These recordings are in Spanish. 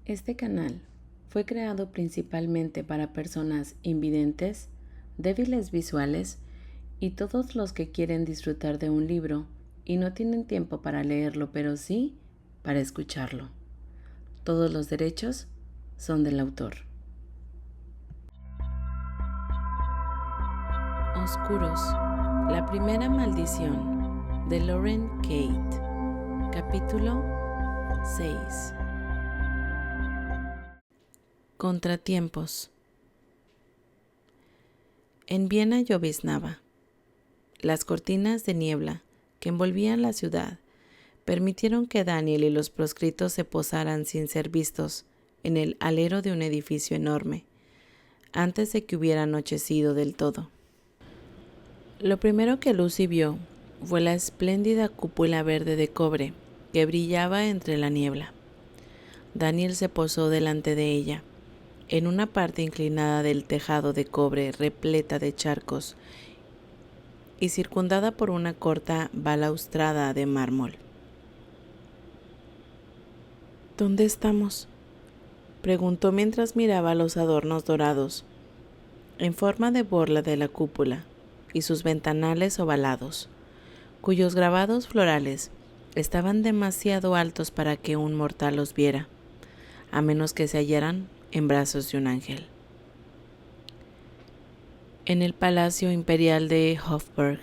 Este canal fue creado principalmente para personas invidentes, débiles visuales y todos los que quieren disfrutar de un libro y no tienen tiempo para leerlo, pero sí para escucharlo. Todos los derechos son del autor. Oscuros, la primera maldición de Lauren Kate. Capítulo 6. Contratiempos. En Viena lloviznaba. Las cortinas de niebla que envolvían la ciudad permitieron que Daniel y los proscritos se posaran sin ser vistos en el alero de un edificio enorme, antes de que hubiera anochecido del todo. Lo primero que Lucy vio fue la espléndida cúpula verde de cobre que brillaba entre la niebla. Daniel se posó delante de ella, en una parte inclinada del tejado de cobre repleta de charcos y circundada por una corta balaustrada de mármol. ¿Dónde estamos?, preguntó mientras miraba los adornos dorados, en forma de borla de la cúpula, y sus ventanales ovalados, cuyos grabados florales estaban demasiado altos para que un mortal los viera, a menos que se hallaran en brazos de un ángel. En el Palacio Imperial de Hofburg,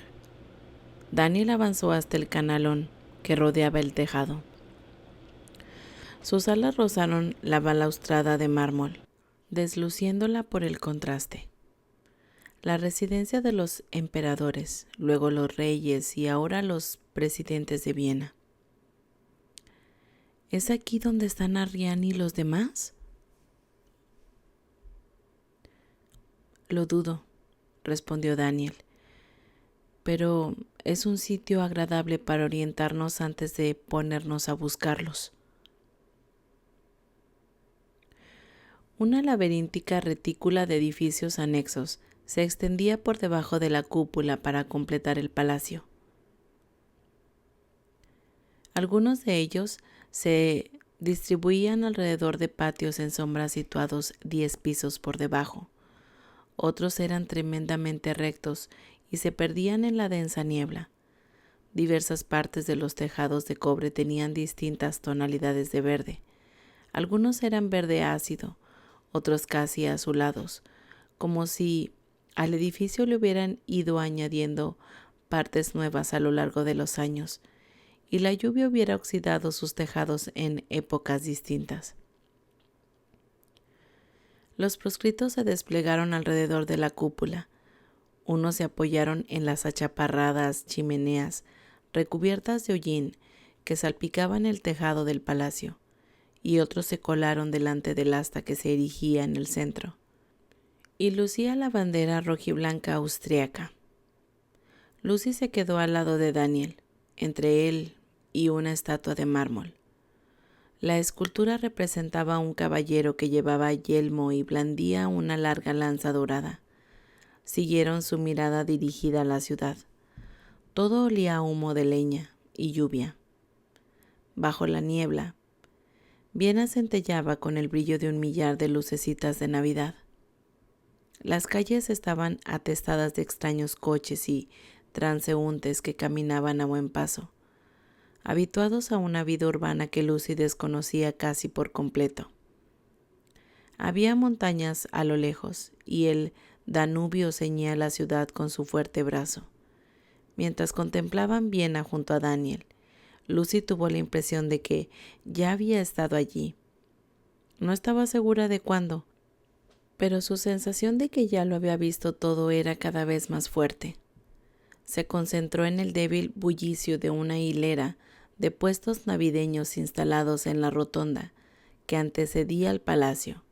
Daniel avanzó hasta el canalón que rodeaba el tejado. Sus alas rozaron la balaustrada de mármol, desluciéndola por el contraste. La residencia de los emperadores, luego los reyes y ahora los presidentes de Viena. ¿Es aquí donde están Arriani y los demás? Lo dudo, respondió Daniel, pero es un sitio agradable para orientarnos antes de ponernos a buscarlos. Una laberíntica retícula de edificios anexos se extendía por debajo de la cúpula para completar el palacio. Algunos de ellos se distribuían alrededor de patios en sombra situados 10 pisos por debajo. Otros eran tremendamente rectos y se perdían en la densa niebla. Diversas partes de los tejados de cobre tenían distintas tonalidades de verde. Algunos eran verde ácido, otros casi azulados, como si al edificio le hubieran ido añadiendo partes nuevas a lo largo de los años, y la lluvia hubiera oxidado sus tejados en épocas distintas. Los proscritos se desplegaron alrededor de la cúpula. Unos se apoyaron en las achaparradas chimeneas recubiertas de hollín que salpicaban el tejado del palacio, y otros se colaron delante del asta que se erigía en el centro, y lucía la bandera rojiblanca austriaca. Lucy se quedó al lado de Daniel, entre él y una estatua de mármol. La escultura representaba a un caballero que llevaba yelmo y blandía una larga lanza dorada. Siguieron su mirada dirigida a la ciudad. Todo olía a humo de leña y lluvia. Bajo la niebla, Viena centellaba con el brillo de un millar de lucecitas de Navidad. Las calles estaban atestadas de extraños coches y transeúntes que caminaban a buen paso, habituados a una vida urbana que Lucy desconocía casi por completo. Había montañas a lo lejos y el Danubio ceñía la ciudad con su fuerte brazo. Mientras contemplaban Viena junto a Daniel, Lucy tuvo la impresión de que ya había estado allí. No estaba segura de cuándo, pero su sensación de que ya lo había visto todo era cada vez más fuerte. Se concentró en el débil bullicio de una hilera de puestos navideños instalados en la rotonda que antecedía al palacio,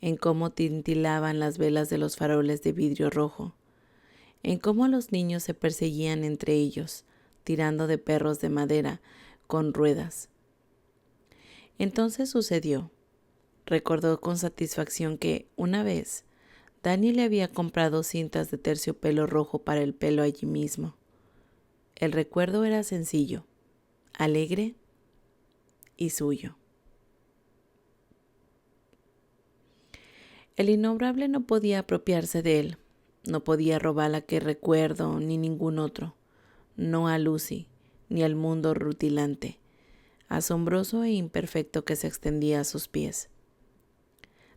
en cómo tintilaban las velas de los faroles de vidrio rojo, en cómo los niños se perseguían entre ellos, tirando de perros de madera con ruedas. Entonces sucedió. Recordó con satisfacción que, una vez, Dani le había comprado cintas de terciopelo rojo para el pelo allí mismo. El recuerdo era sencillo, alegre y suyo. El innombrable no podía apropiarse de él, no podía robar aquel recuerdo ni ningún otro, no a Lucy, ni al mundo rutilante, asombroso e imperfecto que se extendía a sus pies.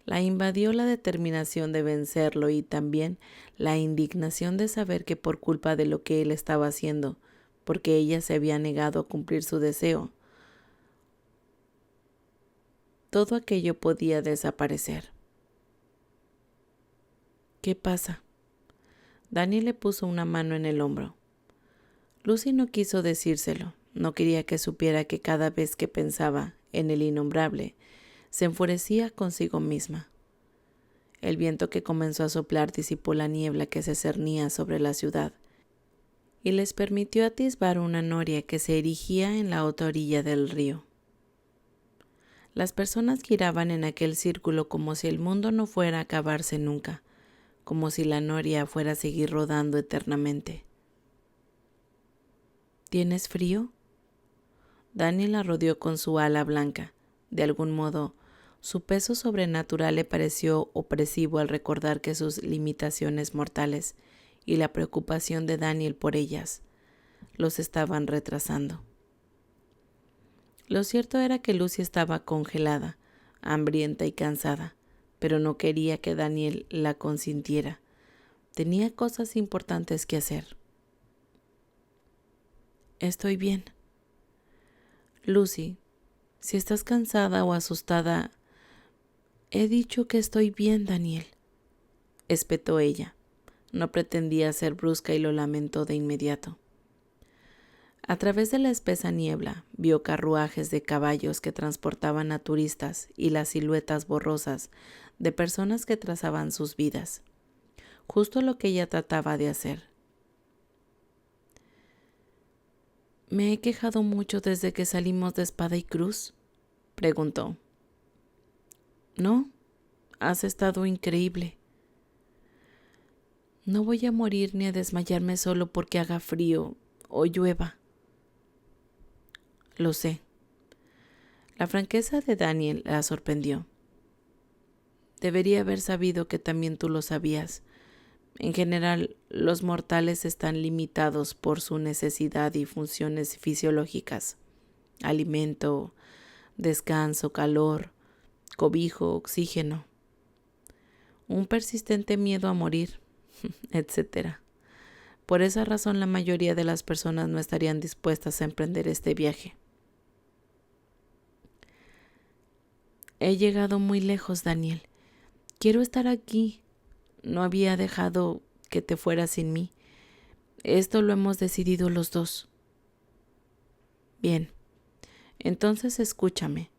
La invadió la determinación de vencerlo y también la indignación de saber que por culpa de lo que él estaba haciendo, porque ella se había negado a cumplir su deseo, todo aquello podía desaparecer. ¿Qué pasa? Daniel le puso una mano en el hombro. Lucy no quiso decírselo, no quería que supiera que cada vez que pensaba en el innombrable, se enfurecía consigo misma. El viento que comenzó a soplar disipó la niebla que se cernía sobre la ciudad y les permitió atisbar una noria que se erigía en la otra orilla del río. Las personas giraban en aquel círculo como si el mundo no fuera a acabarse nunca, como si la noria fuera a seguir rodando eternamente. ¿Tienes frío? Daniel la rodeó con su ala blanca. De algún modo, su peso sobrenatural le pareció opresivo al recordar que sus limitaciones mortales y la preocupación de Daniel por ellas los estaban retrasando. Lo cierto era que Lucy estaba congelada, hambrienta y cansada, pero no quería que Daniel la consintiera. Tenía cosas importantes que hacer. Estoy bien. Lucy, si estás cansada o asustada, he dicho que estoy bien, Daniel, espetó ella. No pretendía ser brusca y lo lamentó de inmediato. A través de la espesa niebla vio carruajes de caballos que transportaban a turistas y las siluetas borrosas de personas que trazaban sus vidas. Justo lo que ella trataba de hacer. ¿Me he quejado mucho desde que salimos de Espada y Cruz?, preguntó. No, has estado increíble. No voy a morir ni a desmayarme solo porque haga frío o llueva. Lo sé. La franqueza de Daniel la sorprendió. Debería haber sabido que también tú lo sabías. En general, los mortales están limitados por su necesidad y funciones fisiológicas. Alimento, descanso, calor, cobijo, oxígeno. Un persistente miedo a morir, etc. Por esa razón, la mayoría de las personas no estarían dispuestas a emprender este viaje. He llegado muy lejos, Daniel. Quiero estar aquí. No había dejado que te fueras sin mí. Esto lo hemos decidido los dos. Bien, entonces escúchame.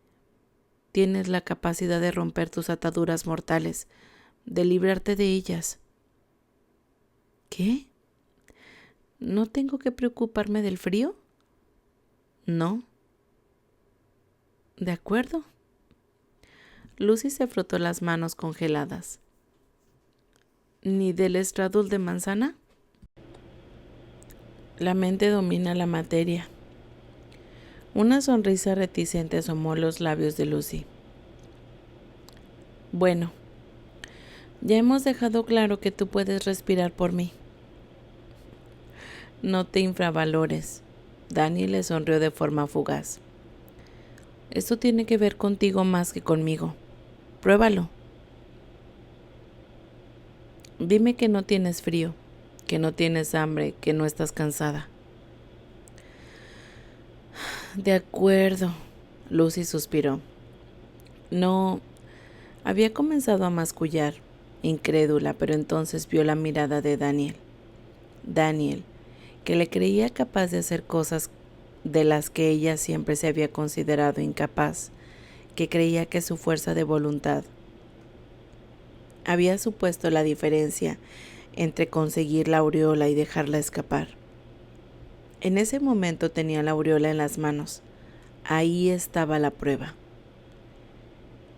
Tienes la capacidad de romper tus ataduras mortales, de librarte de ellas. ¿Qué? ¿No tengo que preocuparme del frío? No. De acuerdo. Lucy se frotó las manos congeladas. ¿Ni del estradul de manzana? La mente domina la materia. Una sonrisa reticente asomó los labios de Lucy. Bueno, ya hemos dejado claro que tú puedes respirar por mí. No te infravalores. Daniel le sonrió de forma fugaz. Esto tiene que ver contigo más que conmigo. Pruébalo. Dime que no tienes frío, que no tienes hambre, que no estás cansada. De acuerdo, Lucy suspiró. No, había comenzado a mascullar, incrédula, pero entonces vio la mirada de Daniel. Daniel, que le creía capaz de hacer cosas de las que ella siempre se había considerado incapaz, que creía que su fuerza de voluntad había supuesto la diferencia entre conseguir la aureola y dejarla escapar. En ese momento tenía la aureola en las manos. Ahí estaba la prueba.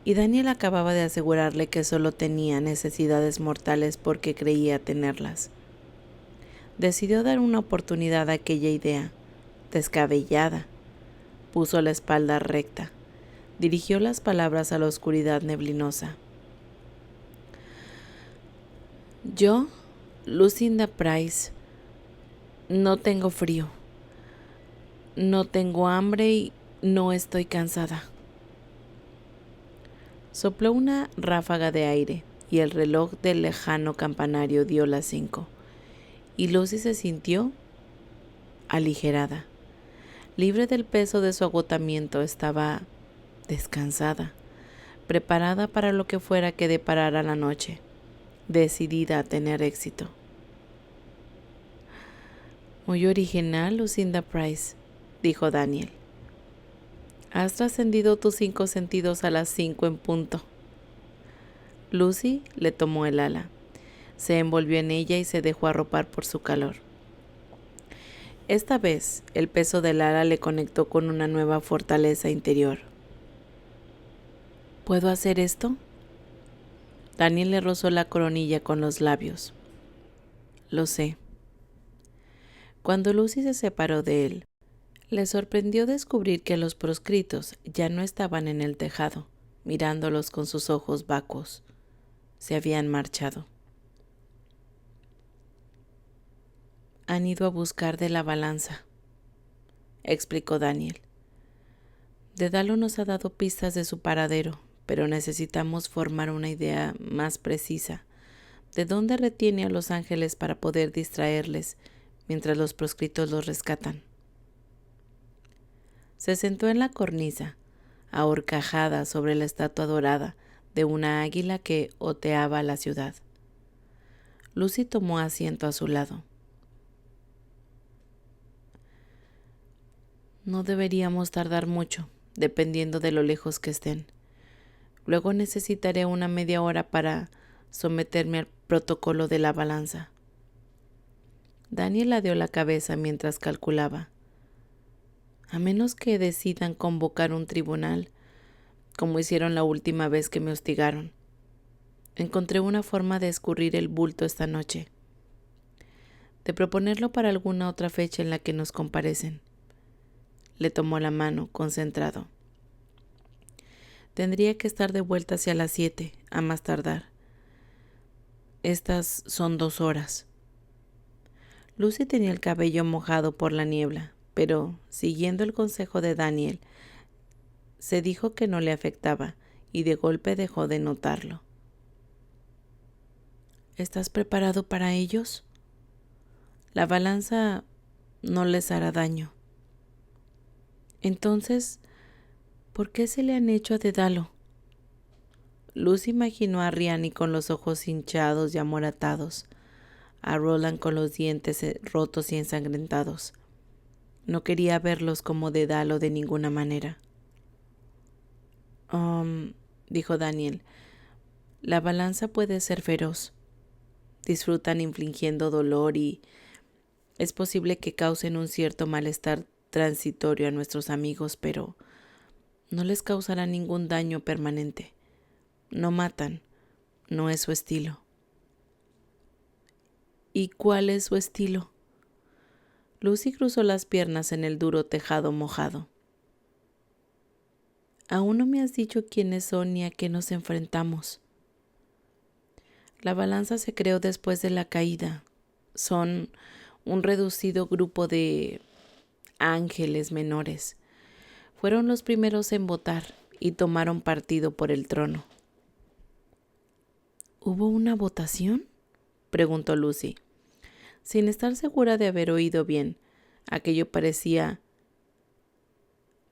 Y Daniel acababa de asegurarle que solo tenía necesidades mortales porque creía tenerlas. Decidió dar una oportunidad a aquella idea, descabellada. Puso la espalda recta. Dirigió las palabras a la oscuridad neblinosa. Yo, Lucinda Price, no tengo frío, no tengo hambre y no estoy cansada. Sopló una ráfaga de aire y el reloj del lejano campanario dio las 5, y Lucy se sintió aligerada. Libre del peso de su agotamiento, estaba descansada, preparada para lo que fuera que deparara la noche, decidida a tener éxito. Muy original, Lucinda Price, dijo Daniel. Has trascendido tus 5 sentidos a las 5 en punto. Lucy le tomó el ala, se envolvió en ella y se dejó arropar por su calor. Esta vez, el peso del ala le conectó con una nueva fortaleza interior. ¿Puedo hacer esto? Daniel le rozó la coronilla con los labios. Lo sé. Cuando Lucy se separó de él, le sorprendió descubrir que los proscritos ya no estaban en el tejado, mirándolos con sus ojos vacuos. Se habían marchado. Han ido a buscar de la balanza, explicó Daniel. Dedalo nos ha dado pistas de su paradero, pero necesitamos formar una idea más precisa de dónde retiene a los ángeles para poder distraerles mientras los proscritos los rescatan. Se sentó en la cornisa, ahorcajada sobre la estatua dorada de una águila que oteaba la ciudad. Lucy tomó asiento a su lado. No deberíamos tardar mucho, dependiendo de lo lejos que estén. Luego necesitaré una media hora para someterme al protocolo de la balanza. Daniel ladeó la cabeza mientras calculaba. A menos que decidan convocar un tribunal, como hicieron la última vez que me hostigaron. Encontré una forma de escurrir el bulto esta noche, de proponerlo para alguna otra fecha en la que nos comparecen. Le tomó la mano, concentrado. Tendría que estar de vuelta hacia las 7, a más tardar. Estas son 2 horas. Lucy tenía el cabello mojado por la niebla, pero, siguiendo el consejo de Daniel, se dijo que no le afectaba y de golpe dejó de notarlo. ¿Estás preparado para ellos? La balanza no les hará daño. Entonces, ¿por qué se le han hecho a Dedalo? Lucy imaginó a Riani con los ojos hinchados y amoratados, a Roland con los dientes rotos y ensangrentados. No quería verlos como Dedalo de ninguna manera. Dijo Daniel, la balanza puede ser feroz. Disfrutan infligiendo dolor y es posible que causen un cierto malestar transitorio a nuestros amigos, pero no les causará ningún daño permanente. No matan, no es su estilo. ¿Y cuál es su estilo? Lucy cruzó las piernas en el duro tejado mojado. Aún no me has dicho quiénes son ni a qué nos enfrentamos. La balanza se creó después de la caída. Son un reducido grupo de ángeles menores. Fueron los primeros en votar y tomaron partido por el trono. ¿Hubo una votación?, preguntó Lucy. Sin estar segura de haber oído bien, aquello parecía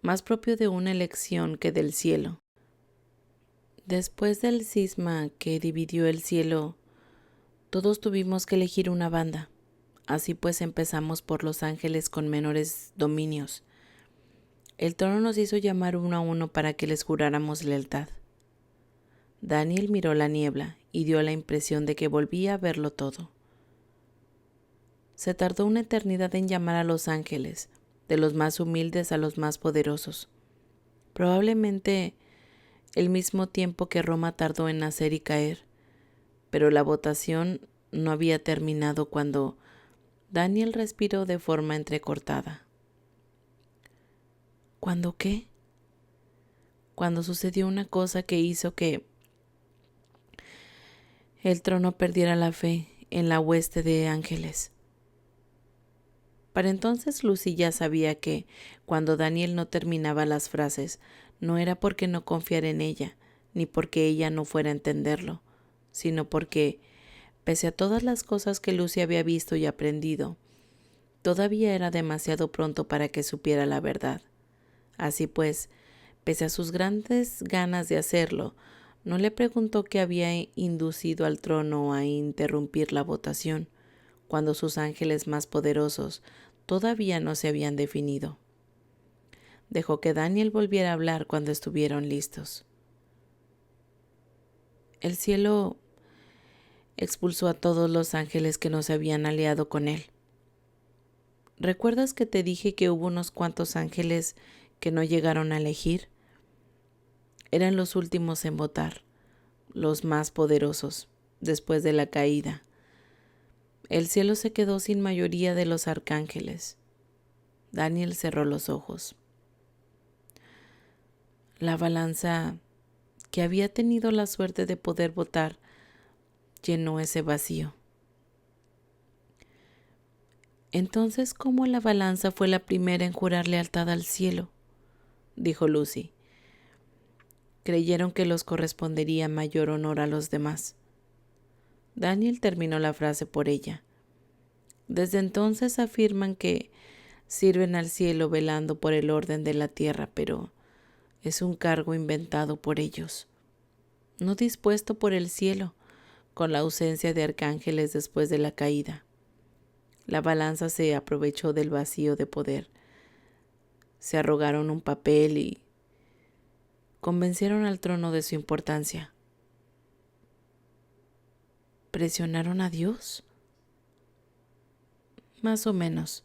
más propio de una elección que del cielo. Después del cisma que dividió el cielo, todos tuvimos que elegir una banda. Así pues empezamos por los ángeles con menores dominios. El trono nos hizo llamar uno a uno para que les juráramos lealtad. Daniel miró la niebla y dio la impresión de que volvía a verlo todo. Se tardó una eternidad en llamar a los ángeles, de los más humildes a los más poderosos. Probablemente el mismo tiempo que Roma tardó en nacer y caer, pero la votación no había terminado cuando Daniel respiró de forma entrecortada. ¿Cuándo qué? Cuando sucedió una cosa que hizo que el trono perdiera la fe en la hueste de ángeles. Para entonces Lucy ya sabía que, cuando Daniel no terminaba las frases, no era porque no confiara en ella, ni porque ella no fuera a entenderlo, sino porque, pese a todas las cosas que Lucy había visto y aprendido, todavía era demasiado pronto para que supiera la verdad. Así pues, pese a sus grandes ganas de hacerlo, no le preguntó qué había inducido al trono a interrumpir la votación, cuando sus ángeles más poderosos todavía no se habían definido. Dejó que Daniel volviera a hablar cuando estuvieron listos. El cielo expulsó a todos los ángeles que no se habían aliado con él. ¿Recuerdas que te dije que hubo unos cuantos ángeles que no llegaron a elegir? Eran los últimos en votar, los más poderosos, después de la caída. El cielo se quedó sin mayoría de los arcángeles. Daniel cerró los ojos. La balanza, que había tenido la suerte de poder votar, llenó ese vacío. Entonces, ¿cómo la balanza fue la primera en jurar lealtad al cielo?, dijo Lucy. Creyeron que los correspondería mayor honor a los demás. Daniel terminó la frase por ella. Desde entonces afirman que sirven al cielo velando por el orden de la tierra, pero es un cargo inventado por ellos, no dispuesto por el cielo, con la ausencia de arcángeles después de la caída. La balanza se aprovechó del vacío de poder. Se arrogaron un papel y convencieron al trono de su importancia. ¿Presionaron a Dios? Más o menos.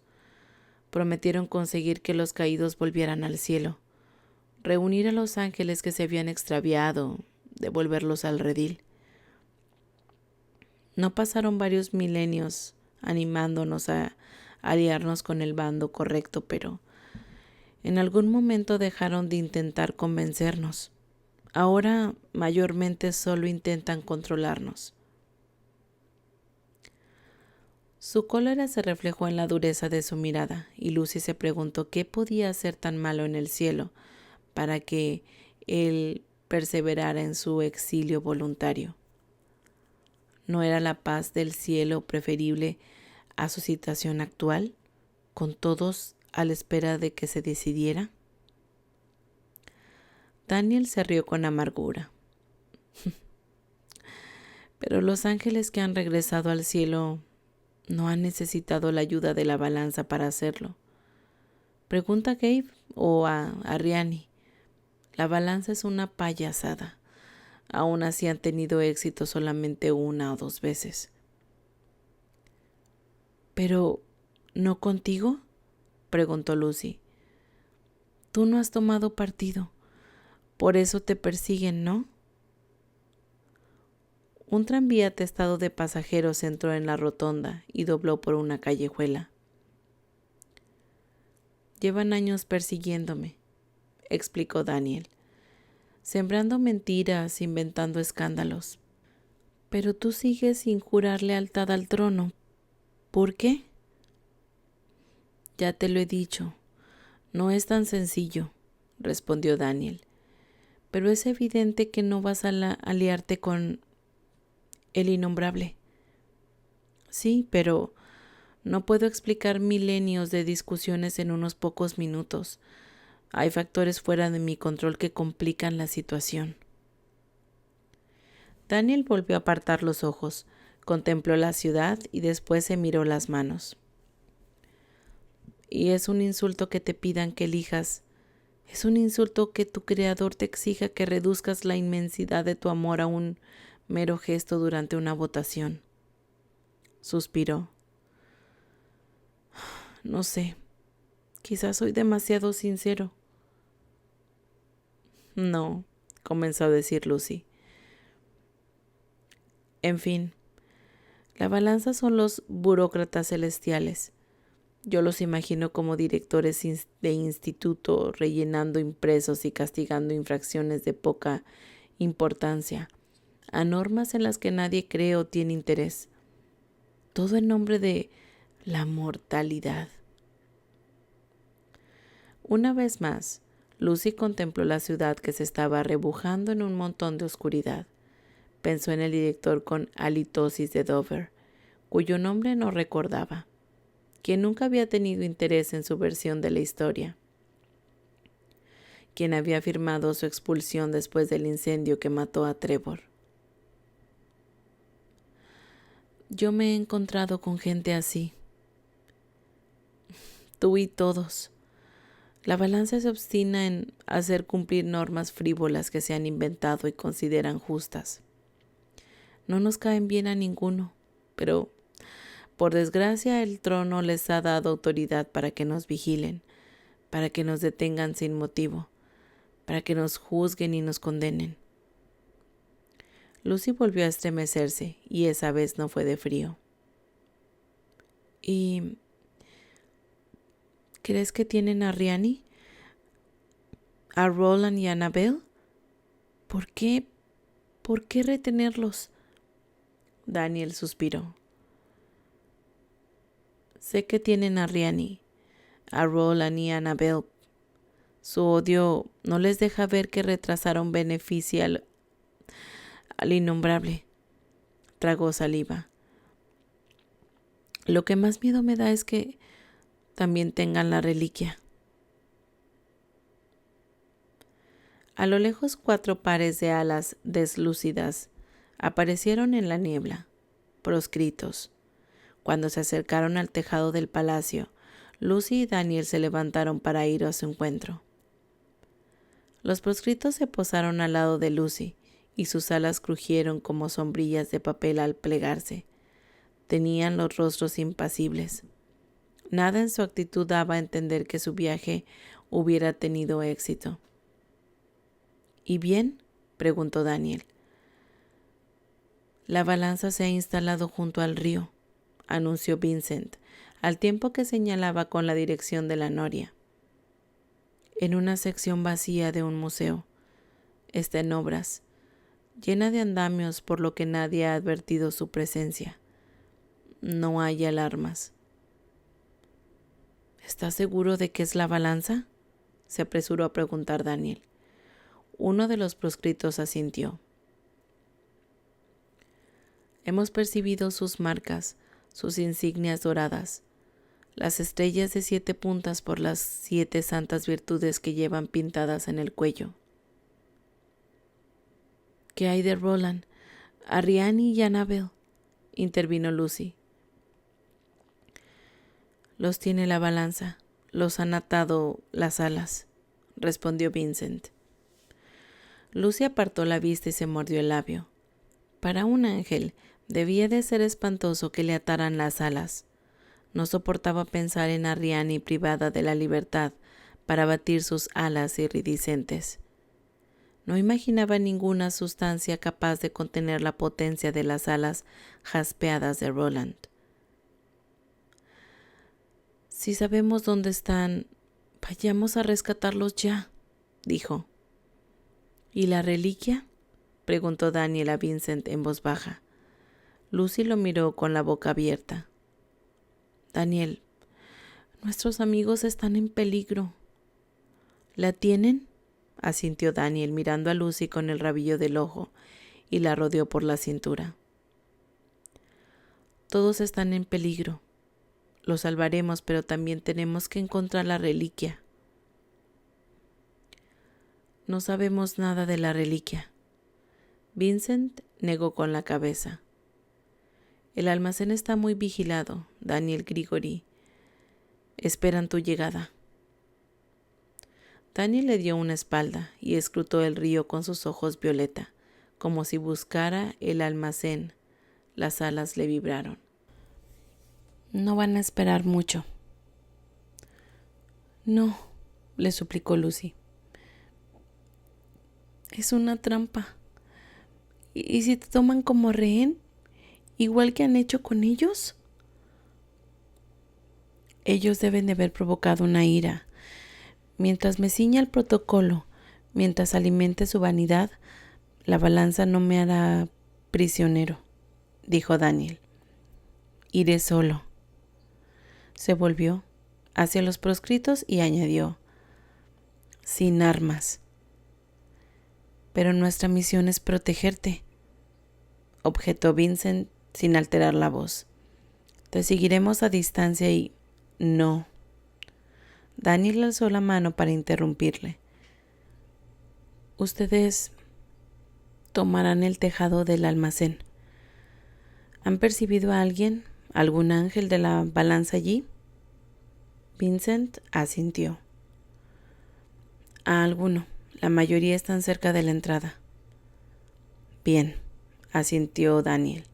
Prometieron conseguir que los caídos volvieran al cielo, reunir a los ángeles que se habían extraviado, devolverlos al redil. No pasaron varios milenios animándonos a aliarnos con el bando correcto, pero en algún momento dejaron de intentar convencernos. Ahora mayormente solo intentan controlarnos. Su cólera se reflejó en la dureza de su mirada, y Lucy se preguntó qué podía hacer tan malo en el cielo para que él perseverara en su exilio voluntario. ¿No era la paz del cielo preferible a su situación actual, con todos a la espera de que se decidiera? Daniel se rió con amargura. Pero los ángeles que han regresado al cielo no han necesitado la ayuda de la balanza para hacerlo. Pregunta a Gabe o a Ariani. La balanza es una payasada. Aún así han tenido éxito solamente 1 o 2 veces. ¿Pero no contigo?, preguntó Lucy. Tú no has tomado partido. Por eso te persiguen, ¿no? Un tranvía atestado de pasajeros entró en la rotonda y dobló por una callejuela. Llevan años persiguiéndome, explicó Daniel, sembrando mentiras, inventando escándalos. Pero tú sigues sin jurar lealtad al trono. ¿Por qué? Ya te lo he dicho. No es tan sencillo, respondió Daniel. Pero es evidente que no vas a aliarte con el innombrable. Sí, pero no puedo explicar milenios de discusiones en unos pocos minutos. Hay factores fuera de mi control que complican la situación. Daniel volvió a apartar los ojos, contempló la ciudad y después se miró las manos. Y es un insulto que te pidan que elijas. Es un insulto que tu creador te exija que reduzcas la inmensidad de tu amor a un mero gesto durante una votación. Suspiró. No sé, quizás soy demasiado sincero. No, comenzó a decir Lucy. En fin, la balanza son los burócratas celestiales. Yo los imagino como directores de instituto rellenando impresos y castigando infracciones de poca importancia, a normas en las que nadie cree o tiene interés. Todo en nombre de la mortalidad. Una vez más, Lucy contempló la ciudad que se estaba rebujando en un montón de oscuridad. Pensó en el director con halitosis de Dover, cuyo nombre no recordaba, quien nunca había tenido interés en su versión de la historia, quien había firmado su expulsión después del incendio que mató a Trevor. Yo me he encontrado con gente así. Tú y todos. La balanza se obstina en hacer cumplir normas frívolas que se han inventado y consideran justas. No nos caen bien a ninguno, pero por desgracia el trono les ha dado autoridad para que nos vigilen, para que nos detengan sin motivo, para que nos juzguen y nos condenen. Lucy volvió a estremecerse y esa vez no fue de frío. ¿Y crees que tienen a Rhiannon, a Roland y a Annabel? ¿Por qué retenerlos? Daniel suspiró. Sé que tienen a Rhiannon, a Roland y a Annabel. Su odio no les deja ver que retrasaron beneficio al innombrable. Tragó saliva. Lo que más miedo me da es que también tengan la reliquia. A lo lejos 4 pares de alas deslúcidas aparecieron en la niebla, proscritos. Cuando se acercaron al tejado del palacio, Lucy y Daniel se levantaron para ir a su encuentro. Los proscritos se posaron al lado de Lucy y sus alas crujieron como sombrillas de papel al plegarse. Tenían los rostros impasibles. Nada en su actitud daba a entender que su viaje hubiera tenido éxito. ¿Y bien?, preguntó Daniel. La balanza se ha instalado junto al río, anunció Vincent, al tiempo que señalaba con la dirección de la noria. En una sección vacía de un museo. Está en obras, llena de andamios por lo que nadie ha advertido su presencia. No hay alarmas. ¿Estás seguro de que es la balanza?, se apresuró a preguntar Daniel. Uno de los proscritos asintió. Hemos percibido sus marcas, sus insignias doradas, las estrellas de 7 puntas por las 7 santas virtudes que llevan pintadas en el cuello. ¿Qué hay de Roland, a Rhiannon y Annabel?, intervino Lucy. Los tiene la balanza, los han atado las alas, respondió Vincent. Lucy apartó la vista y se mordió el labio. Para un ángel debía de ser espantoso que le ataran las alas. No soportaba pensar en Rhiannon privada de la libertad para batir sus alas iridiscentes. No imaginaba ninguna sustancia capaz de contener la potencia de las alas jaspeadas de Roland. Si sabemos dónde están, vayamos a rescatarlos ya, dijo. ¿Y la reliquia?, preguntó Daniel a Vincent en voz baja. Lucy lo miró con la boca abierta. Daniel, nuestros amigos están en peligro. ¿La tienen?, asintió Daniel mirando a Lucy con el rabillo del ojo y la rodeó por la cintura. Todos están en peligro. Los salvaremos, pero también tenemos que encontrar la reliquia. No sabemos nada de la reliquia. Vincent negó con la cabeza. El almacén está muy vigilado, Daniel Grigori. Esperan tu llegada. Daniel le dio una espalda y escrutó el río con sus ojos violeta, como si buscara el almacén. Las alas le vibraron. No van a esperar mucho. No, le suplicó Lucy. Es una trampa. ¿Y si te toman como rehén? ¿Igual que han hecho con ellos? Ellos deben de haber provocado una ira. Mientras me ciña el protocolo, mientras alimente su vanidad, la balanza no me hará prisionero, dijo Daniel. Iré solo. Se volvió hacia los proscritos y añadió, sin armas. Pero nuestra misión es protegerte, objetó Vincent sin alterar la voz. Te seguiremos a distancia y... No. Daniel alzó la mano para interrumpirle. Ustedes tomarán el tejado del almacén. ¿Han percibido a alguien, algún ángel de la balanza allí? Vincent asintió. A alguno. La mayoría están cerca de la entrada. Bien, asintió Daniel.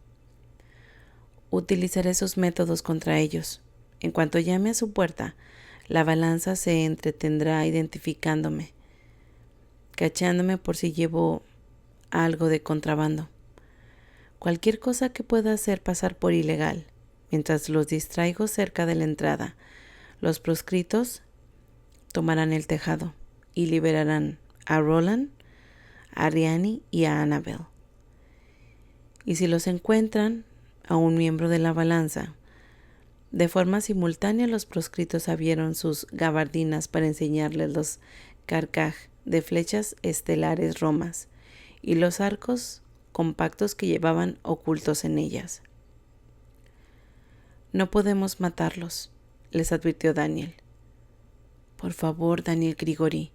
Utilizaré esos métodos contra ellos. En cuanto llame a su puerta, la balanza se entretendrá identificándome, cachándome por si llevo algo de contrabando. Cualquier cosa que pueda hacer pasar por ilegal. Mientras los distraigo cerca de la entrada, los proscritos tomarán el tejado y liberarán a Roland, a Ariane y a Annabel. Y si los encuentran, a un miembro de la balanza, de forma simultánea los proscritos abrieron sus gabardinas para enseñarles los carcaj de flechas estelares romas y los arcos compactos que llevaban ocultos en ellas. No podemos matarlos, les advirtió Daniel. Por favor, Daniel Grigori,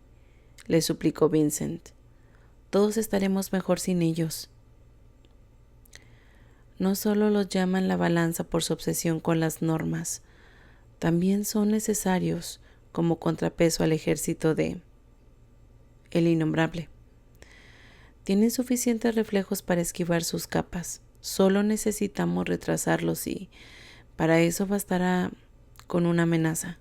le suplicó Vincent. Todos estaremos mejor sin ellos. No solo los llaman la balanza por su obsesión con las normas, también son necesarios como contrapeso al ejército de el innombrable. Tienen suficientes reflejos para esquivar sus capas. Solo necesitamos retrasarlos y para eso bastará con una amenaza.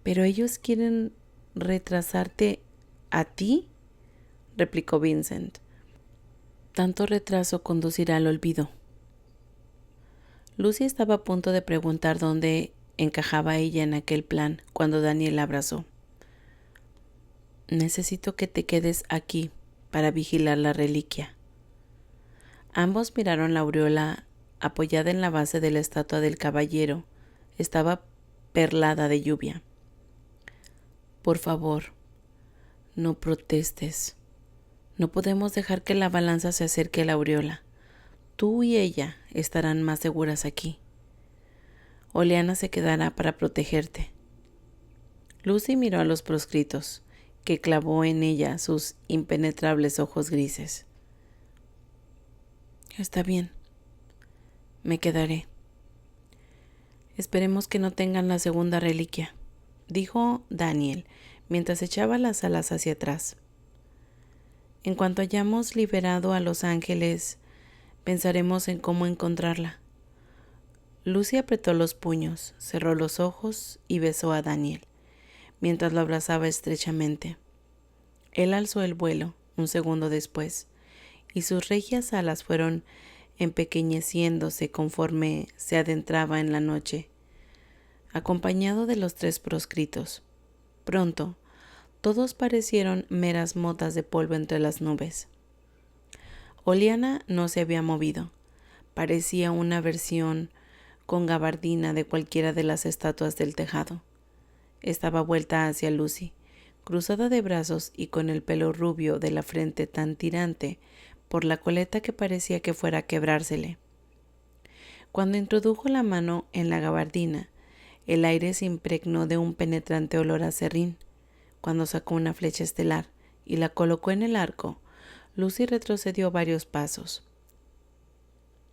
¿Pero ellos quieren retrasarte a ti?, replicó Vincent. Tanto retraso conducirá al olvido. Lucy estaba a punto de preguntar dónde encajaba ella en aquel plan cuando Daniel la abrazó. Necesito que te quedes aquí para vigilar la reliquia. Ambos miraron la aureola apoyada en la base de la estatua del caballero. Estaba perlada de lluvia. Por favor, no protestes. No podemos dejar que la balanza se acerque a la aureola. Tú y ella estarán más seguras aquí. Oleana se quedará para protegerte. Lucy miró a los proscritos, que clavó en ella sus impenetrables ojos grises. Está bien. Me quedaré. Esperemos que no tengan la segunda reliquia, dijo Daniel, mientras echaba las alas hacia atrás. En cuanto hayamos liberado a los ángeles, pensaremos en cómo encontrarla. Lucy apretó los puños, cerró los ojos y besó a Daniel, mientras lo abrazaba estrechamente. Él alzó el vuelo un segundo después, y sus regias alas fueron empequeñeciéndose conforme se adentraba en la noche, acompañado de los 3 proscritos. Pronto, todos parecieron meras motas de polvo entre las nubes. Oleana no se había movido. Parecía una versión con gabardina de cualquiera de las estatuas del tejado. Estaba vuelta hacia Lucy, cruzada de brazos y con el pelo rubio de la frente tan tirante por la coleta que parecía que fuera a quebrársele. Cuando introdujo la mano en la gabardina, el aire se impregnó de un penetrante olor a serrín. Cuando sacó una flecha estelar y la colocó en el arco, Lucy retrocedió varios pasos.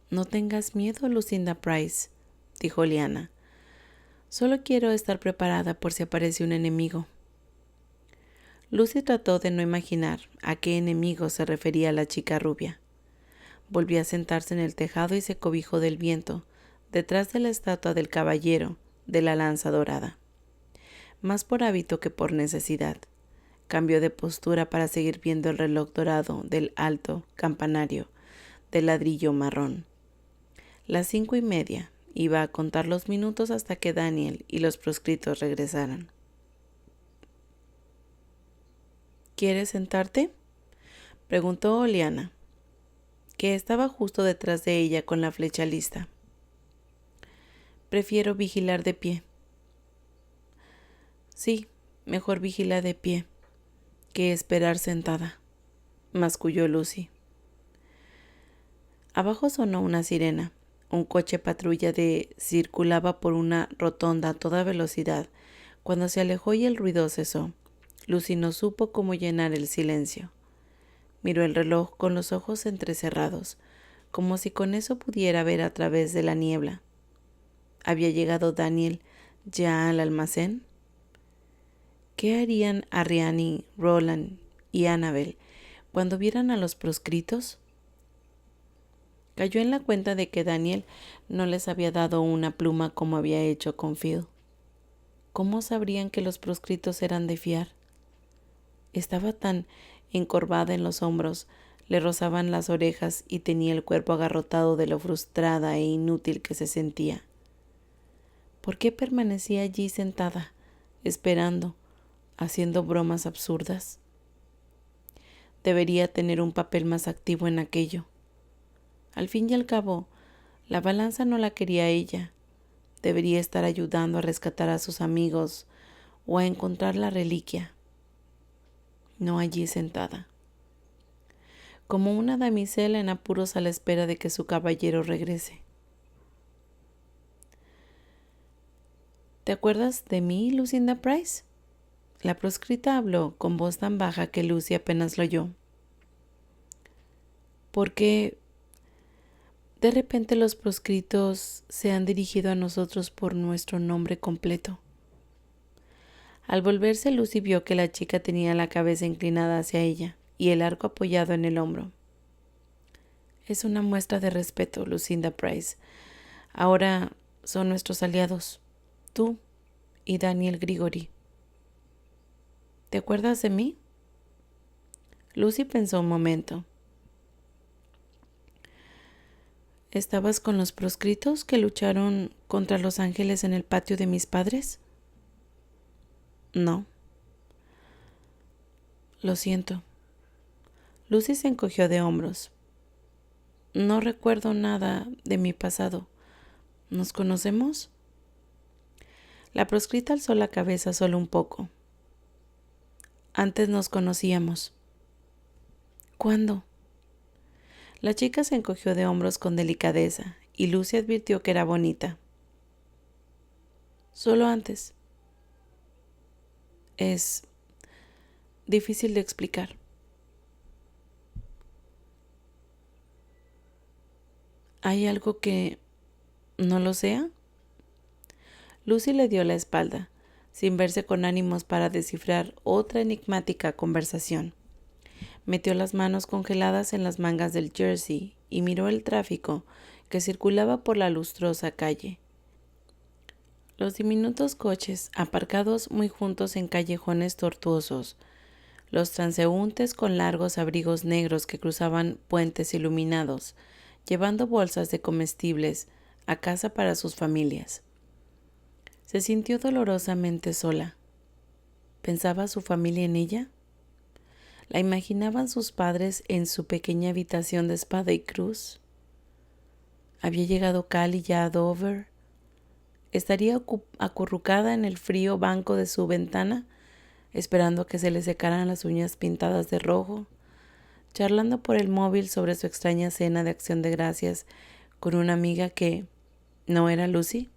No tengas miedo, Lucinda Price, dijo Oleana. Solo quiero estar preparada por si aparece un enemigo. Lucy trató de no imaginar a qué enemigo se refería la chica rubia. Volvió a sentarse en el tejado y se cobijó del viento, detrás de la estatua del caballero de la lanza dorada. Más por hábito que por necesidad. Cambió de postura para seguir viendo el reloj dorado del alto campanario de ladrillo marrón. Las 5:30. Iba a contar los minutos hasta que Daniel y los proscritos regresaran. ¿Quieres sentarte?, preguntó Oleana. que estaba justo detrás de ella con la flecha lista. Prefiero vigilar de pie. Sí, mejor vigila de pie que esperar sentada, masculló Lucy. Abajo sonó una sirena. Un coche patrulla circulaba por una rotonda a toda velocidad. Cuando se alejó y el ruido cesó, Lucy no supo cómo llenar el silencio. Miró el reloj con los ojos entrecerrados, como si con eso pudiera ver a través de la niebla. ¿Había llegado Daniel ya al almacén? ¿Qué harían Ariane, Roland y Annabel cuando vieran a los proscritos? Cayó en la cuenta de que Daniel no les había dado una pluma como había hecho con Phil. ¿Cómo sabrían que los proscritos eran de fiar? Estaba tan encorvada en los hombros, le rozaban las orejas y tenía el cuerpo agarrotado de lo frustrada e inútil que se sentía. ¿Por qué permanecía allí sentada, esperando, haciendo bromas absurdas? Debería tener un papel más activo en aquello. Al fin y al cabo, la balanza no la quería ella. Debería estar ayudando a rescatar a sus amigos o a encontrar la reliquia. No allí sentada, como una damisela en apuros a la espera de que su caballero regrese. ¿Te acuerdas de mí, Lucinda Price? La proscrita habló con voz tan baja que Lucy apenas lo oyó. ¿Por qué de repente los proscritos se han dirigido a nosotros por nuestro nombre completo? Al volverse, Lucy vio que la chica tenía la cabeza inclinada hacia ella y el arco apoyado en el hombro. Es una muestra de respeto, Lucinda Price. Ahora son nuestros aliados, tú y Daniel Grigori. ¿Te acuerdas de mí? Lucy pensó un momento. ¿Estabas con los proscritos que lucharon contra los ángeles en el patio de mis padres? No. Lo siento. Lucy se encogió de hombros. No recuerdo nada de mi pasado. ¿Nos conocemos? La proscrita alzó la cabeza solo un poco. Antes nos conocíamos. ¿Cuándo? La chica se encogió de hombros con delicadeza y Lucy advirtió que era bonita. Solo antes. Es difícil de explicar. ¿Hay algo que no lo sea? Lucy le dio la espalda, sin verse con ánimos para descifrar otra enigmática conversación. Metió las manos congeladas en las mangas del jersey y miró el tráfico que circulaba por la lustrosa calle. Los diminutos coches aparcados muy juntos en callejones tortuosos, los transeúntes con largos abrigos negros que cruzaban puentes iluminados, llevando bolsas de comestibles a casa para sus familias. Se sintió dolorosamente sola. ¿Pensaba su familia en ella? ¿La imaginaban sus padres en su pequeña habitación de espada y cruz? ¿Había llegado Callie ya a Dover? ¿Estaría acurrucada en el frío banco de su ventana, esperando que se le secaran las uñas pintadas de rojo, charlando por el móvil sobre su extraña cena de Acción de Gracias con una amiga que no era Lucy?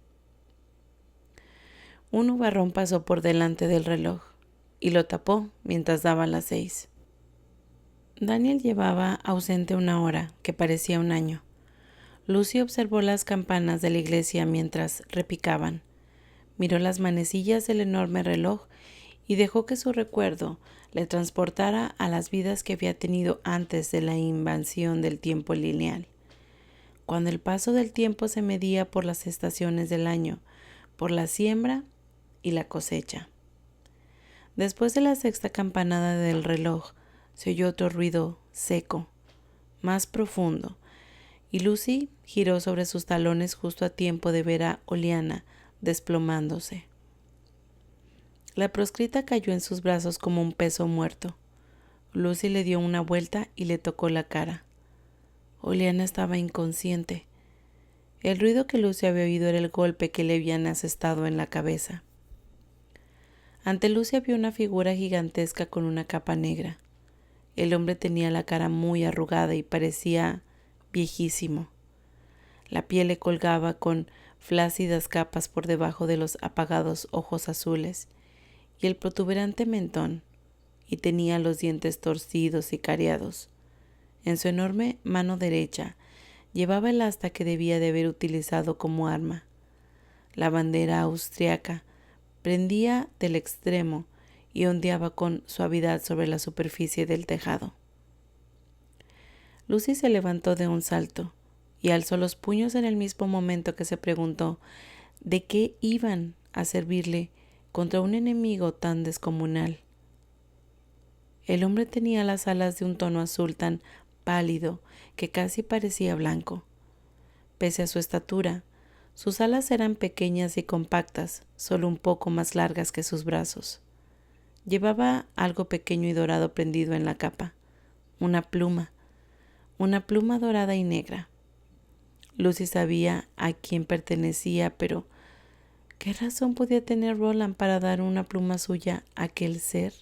Un nubarrón pasó por delante del reloj y lo tapó mientras daban las 6. Daniel llevaba ausente una hora, que parecía un año. Lucy observó las campanas de la iglesia mientras repicaban. Miró las manecillas del enorme reloj y dejó que su recuerdo le transportara a las vidas que había tenido antes de la invasión del tiempo lineal. Cuando el paso del tiempo se medía por las estaciones del año, por la siembra y la cosecha. Después de la sexta campanada del reloj, se oyó otro ruido seco, más profundo, y Lucy giró sobre sus talones justo a tiempo de ver a Oliana desplomándose. La proscrita cayó en sus brazos como un peso muerto. Lucy le dio una vuelta y le tocó la cara. Oleana estaba inconsciente. El ruido que Lucy había oído era el golpe que le habían asestado en la cabeza. Ante Lucy había una figura gigantesca con una capa negra. El hombre tenía la cara muy arrugada y parecía viejísimo. La piel le colgaba con flácidas capas por debajo de los apagados ojos azules y el protuberante mentón, y tenía los dientes torcidos y cariados. En su enorme mano derecha llevaba el asta que debía de haber utilizado como arma. La bandera austriaca pendía del extremo y ondeaba con suavidad sobre la superficie del tejado. Lucy se levantó de un salto y alzó los puños en el mismo momento que se preguntó de qué iban a servirle contra un enemigo tan descomunal. El hombre tenía las alas de un tono azul tan pálido que casi parecía blanco. Pese a su estatura, sus alas eran pequeñas y compactas, solo un poco más largas que sus brazos. Llevaba algo pequeño y dorado prendido en la capa, una pluma dorada y negra. Lucy sabía a quién pertenecía, pero ¿qué razón podía tener Roland para dar una pluma suya a aquel ser?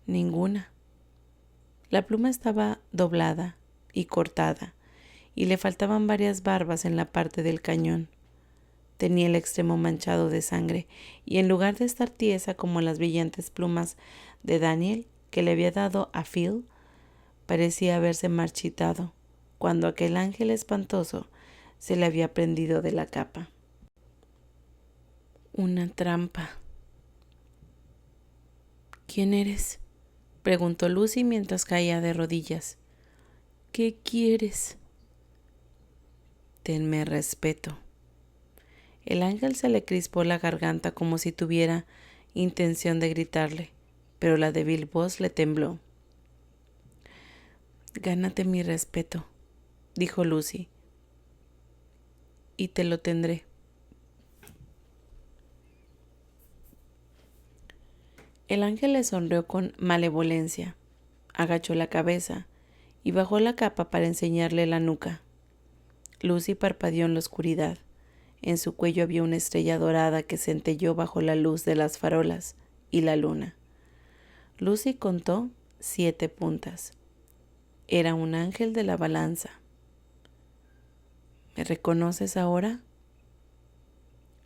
Ninguna. La pluma estaba doblada y cortada, y le faltaban varias barbas en la parte del cañón. Tenía el extremo manchado de sangre, y en lugar de estar tiesa como las brillantes plumas de Daniel que le había dado a Phil, parecía haberse marchitado cuando aquel ángel espantoso se le había prendido de la capa. Una trampa. ¿Quién eres?, preguntó Lucy mientras caía de rodillas. ¿Qué quieres? Tenme respeto. El ángel se le crispó la garganta como si tuviera intención de gritarle, pero la débil voz le tembló. Gánate mi respeto, dijo Lucy, y te lo tendré. El ángel le sonrió con malevolencia, agachó la cabeza y bajó la capa para enseñarle la nuca. Lucy parpadeó en la oscuridad. En su cuello había una estrella dorada que centelleó bajo la luz de las farolas y la luna. Lucy contó 7 puntas. Era un ángel de la balanza. ¿Me reconoces ahora?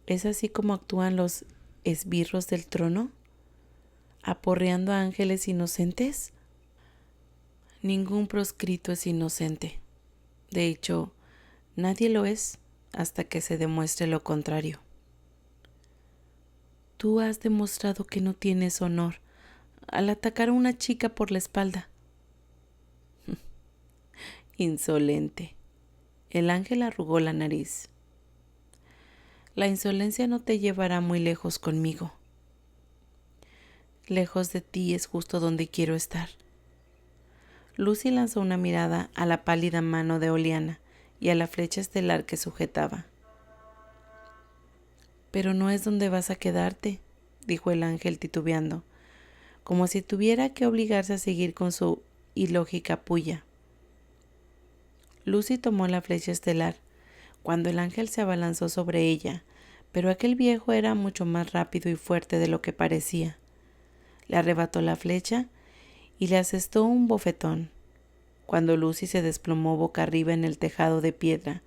¿Es así como actúan los esbirros del trono? ¿Aporreando a ángeles inocentes? Ningún proscrito es inocente. De hecho, nadie lo es hasta que se demuestre lo contrario. Tú has demostrado que no tienes honor al atacar a una chica por la espalda. Insolente. El ángel arrugó la nariz. La insolencia no te llevará muy lejos conmigo. Lejos de ti es justo donde quiero estar. Lucy lanzó una mirada a la pálida mano de Oleana y a la flecha estelar que sujetaba. Pero no es donde vas a quedarte, dijo el ángel titubeando, como si tuviera que obligarse a seguir con su ilógica pulla. Lucy tomó la flecha estelar cuando el ángel se abalanzó sobre ella, pero aquel viejo era mucho más rápido y fuerte de lo que parecía. Le arrebató la flecha y le asestó un bofetón. Cuando Lucy se desplomó boca arriba en el tejado de piedra,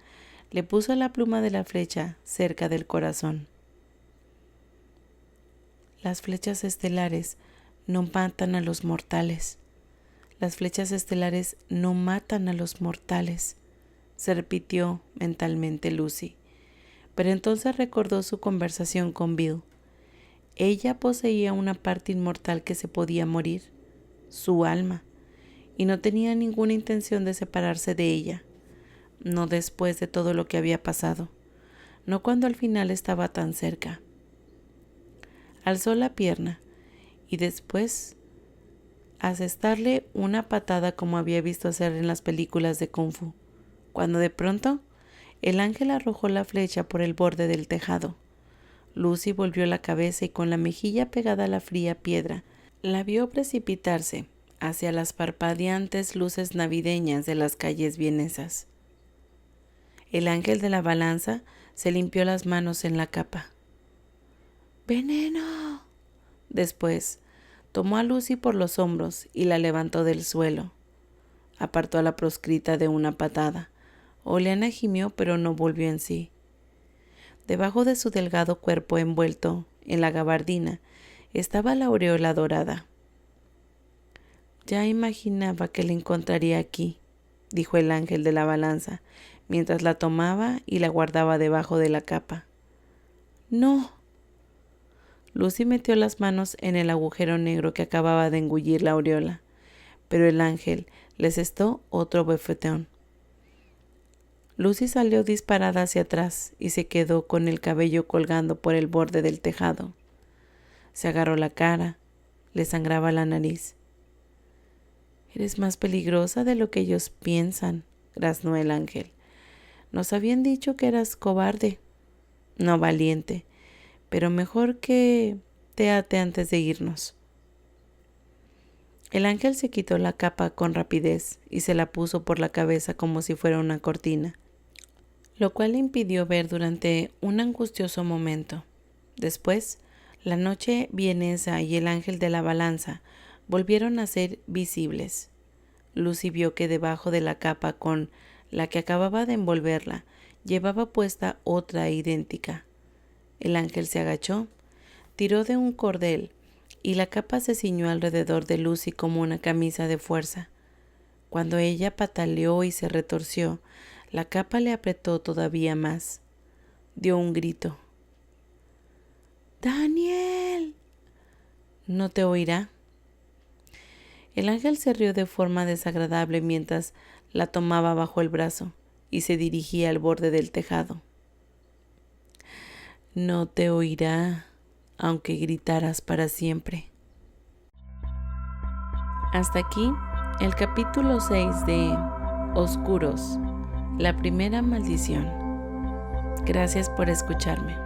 le puso la pluma de la flecha cerca del corazón. Las flechas estelares no matan a los mortales. Las flechas estelares no matan a los mortales, se repitió mentalmente Lucy, pero entonces recordó su conversación con Bill. Ella poseía una parte inmortal que se podía morir, su alma, y no tenía ninguna intención de separarse de ella, no después de todo lo que había pasado, no cuando al final estaba tan cerca. Alzó la pierna y después asestarle una patada como había visto hacer en las películas de Kung Fu, cuando de pronto el ángel arrojó la flecha por el borde del tejado. Lucy volvió la cabeza y con la mejilla pegada a la fría piedra, la vio precipitarse hacia las parpadeantes luces navideñas de las calles vienesas. El ángel de la balanza se limpió las manos en la capa. ¡Veneno! Después, tomó a Lucy por los hombros y la levantó del suelo. Apartó a la proscrita de una patada. Oleana gimió, pero no volvió en sí. Debajo de su delgado cuerpo envuelto en la gabardina estaba la aureola dorada. Ya imaginaba que la encontraría aquí, dijo el ángel de la balanza, mientras la tomaba y la guardaba debajo de la capa. ¡No! Lucy metió las manos en el agujero negro que acababa de engullir la aureola, pero el ángel le asestó otro bofetón. Lucy salió disparada hacia atrás y se quedó con el cabello colgando por el borde del tejado. Se agarró la cara, le sangraba la nariz. «Eres más peligrosa de lo que ellos piensan», graznó el ángel. «Nos habían dicho que eras cobarde, no valiente, pero mejor que te ate antes de irnos». El ángel se quitó la capa con rapidez y se la puso por la cabeza como si fuera una cortina, lo cual le impidió ver durante un angustioso momento. Después, la noche vienesa y el ángel de la balanza volvieron a ser visibles. Lucy vio que debajo de la capa con la que acababa de envolverla, llevaba puesta otra idéntica. El ángel se agachó, tiró de un cordel y la capa se ciñó alrededor de Lucy como una camisa de fuerza. Cuando ella pataleó y se retorció, la capa le apretó todavía más. Dio un grito. ¡Daniel! ¿No te oirá? El ángel se rió de forma desagradable mientras la tomaba bajo el brazo y se dirigía al borde del tejado. No te oirá, aunque gritaras para siempre. Hasta aquí el capítulo 6 de Oscuros, la primera maldición. Gracias por escucharme.